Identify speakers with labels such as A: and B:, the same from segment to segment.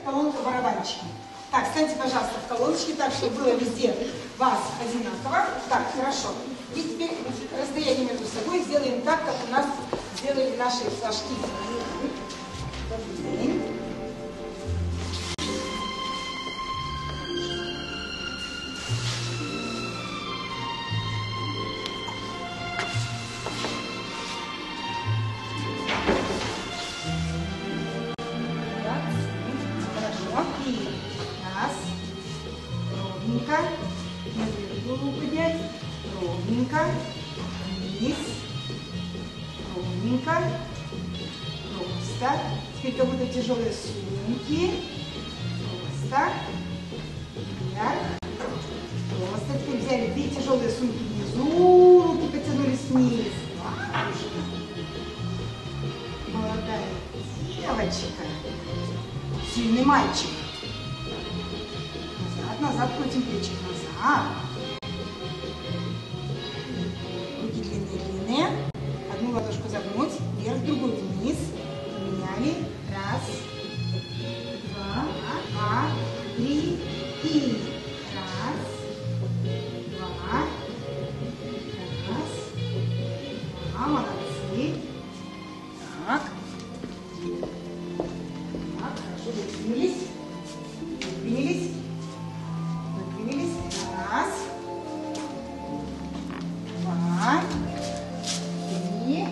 A: колонка барабанчики. Так, станьте, пожалуйста, в колоночке, так, чтобы было везде вас одинаково. Так, хорошо. И теперь расстояние между собой сделаем так, как у нас сделали наши флажки. Добрый день. Голову поднять, ровненько, вниз, ровненько, просто. Теперь как будто тяжелые сумки, просто, вверх, просто. Теперь взяли 2 тяжелые сумки внизу, руки потянулись вниз. Молодая девочка, сильный мальчик. Назад, назад, крутим плечик, назад. Руки длинные-длинные. Одну ладошку загнуть, вверх, другую вниз. Поменяли. 1, 2, 3 и 1, 2, 1, 2, молодцы. Так. Так, хорошо, выпрямились. Выпрямились. Выпрямились. 1, 2, 3.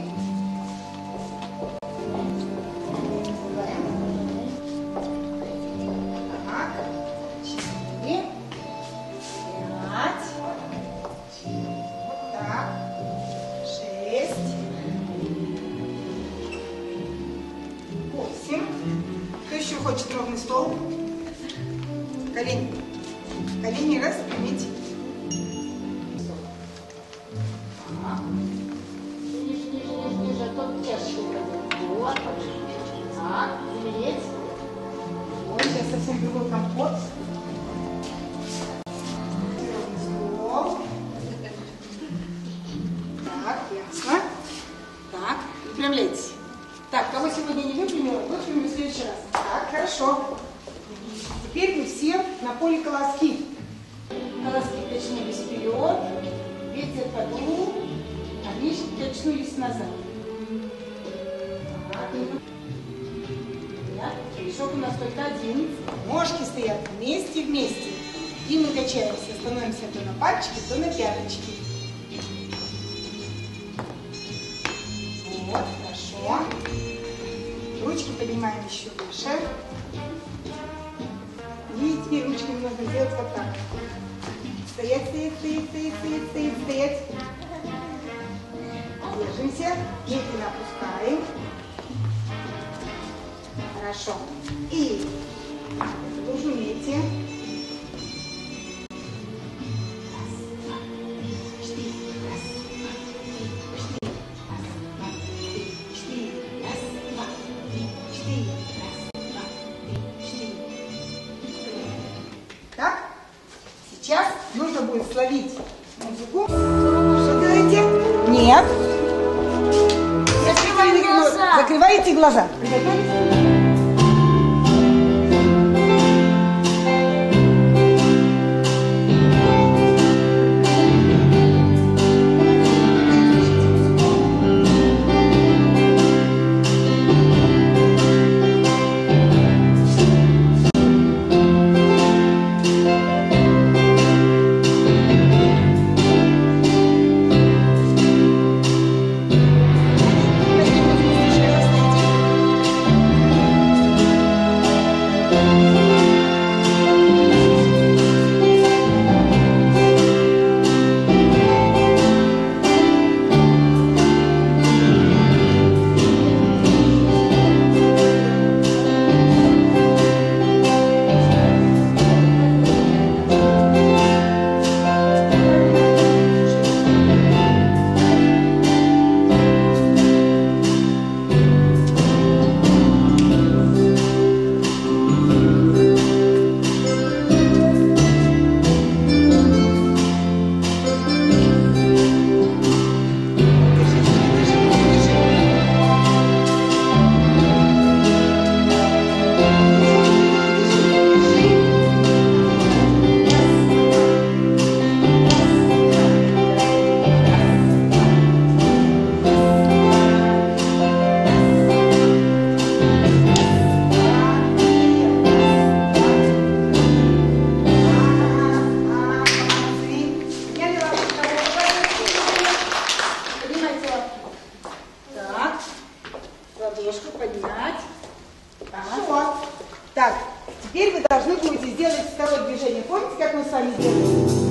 A: Так. 4, 5. Вот так. 6, 8. Кто еще хочет ровный стол? Колени. Колени распрямить.
B: Ниже, тот тяжче. Вот. Так, замереть.
A: Вот, сейчас совсем другой компот. Ровный стол. Так, ясно. Так, выпрямляйтесь. Так, кого сегодня не выпрямила, выпрямим в следующий раз. Так, хорошо. Теперь мы все на поле колоски. Колоски качнулись вперед, ветер подул, а лишь качнулись назад. Так, шаг у нас только один. Ножки стоят вместе. И мы качаемся, становимся то на пальчики, то на пяточки. Вот, хорошо. Ручки поднимаем еще выше. И теперь ручками нужно сделать вот так. Стоять. Держимся. Медленно опускаем. Хорошо. И вы уже умеете. 1, 2, 3, 4. 1, 2, 3, 4. Так, сейчас нужно будет словить музыку. Что делаете? Нет. Закрываете глаза. подходите, сделайте второе движение. Помните, как мы с вами сделали?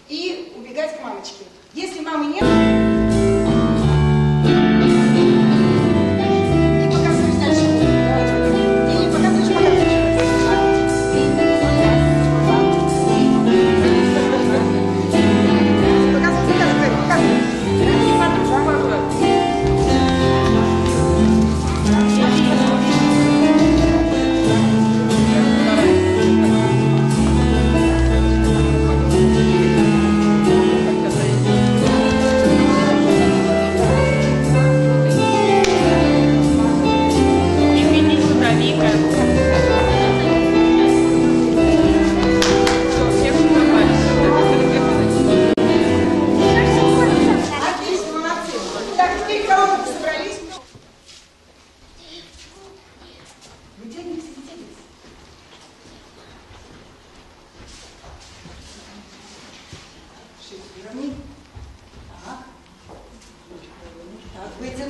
A: И убегать к мамочке. Если мамы нет, и показываешь дальше. Или показываешь.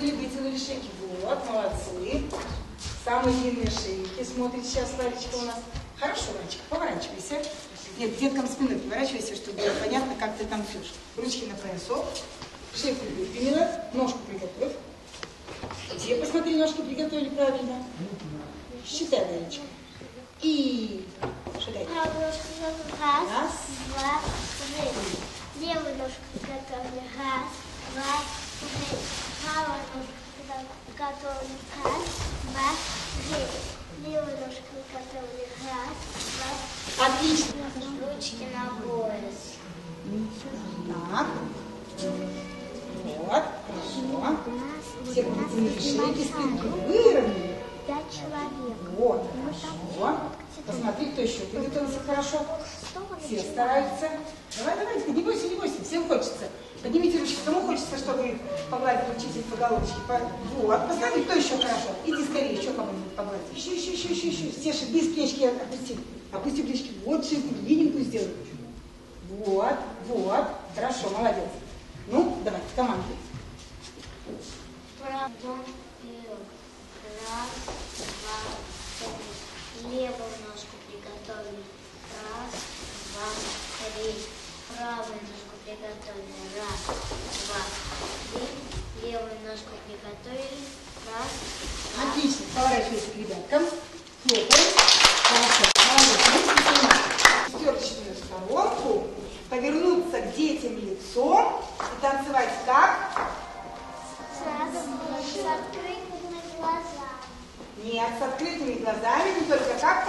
A: Вытянули шейки. Вот, молодцы. Самые длинные шейки. Смотрите, сейчас Варечка у нас. Хорошо, Варечка, поворачивайся. Нет, деткам спиной поворачивайся, чтобы было понятно, как ты танцуешь. Ручки на поясок. Шейку выпрямила, ножку приготовь. Все, посмотри, ножки приготовили правильно. Считай, Варечка. И шагай.
C: Раз, два, три. Левую ножку приготовили. Раз, два, три. Правую ножку приготовили. Раз, два, три. Левую ножку приготовили. Раз, два.
A: Отлично.
C: Ручки на пояс.
A: Так. Вот, хорошо. Все вытянули шейки, спинки выровняли.
C: 5 человек.
A: Вот, хорошо. Посмотри, кто еще приготовился хорошо. Все стараются. Давай, не бойся, не бойся, всем хочется. Поднимите ручки, кому хочется, чтобы погладить учитель по головочке. Вот, посмотри, кто еще хорошо. Иди скорее, еще кого-нибудь погладить. Еще. Все без плечки опусти. Опусти плечки. Вот шейку длинненькую сделай. Вот. Хорошо, молодец. Ну, давай, команду.
C: Правую вперед. Раз, два, три. Левую ножку приготовили. Раз, два, три. Правую ножку приготовили. Раз, два, три. Левую ножку приготовили. Раз, два.
A: Отлично. Поворачивайся к ребяткам. Хлопаем. Хорошо. Молодец. Шестерочную сторонку. Повернуться к детям лицом и танцевать как?
C: С открытыми глазами.
A: Нет, с открытыми глазами, не только как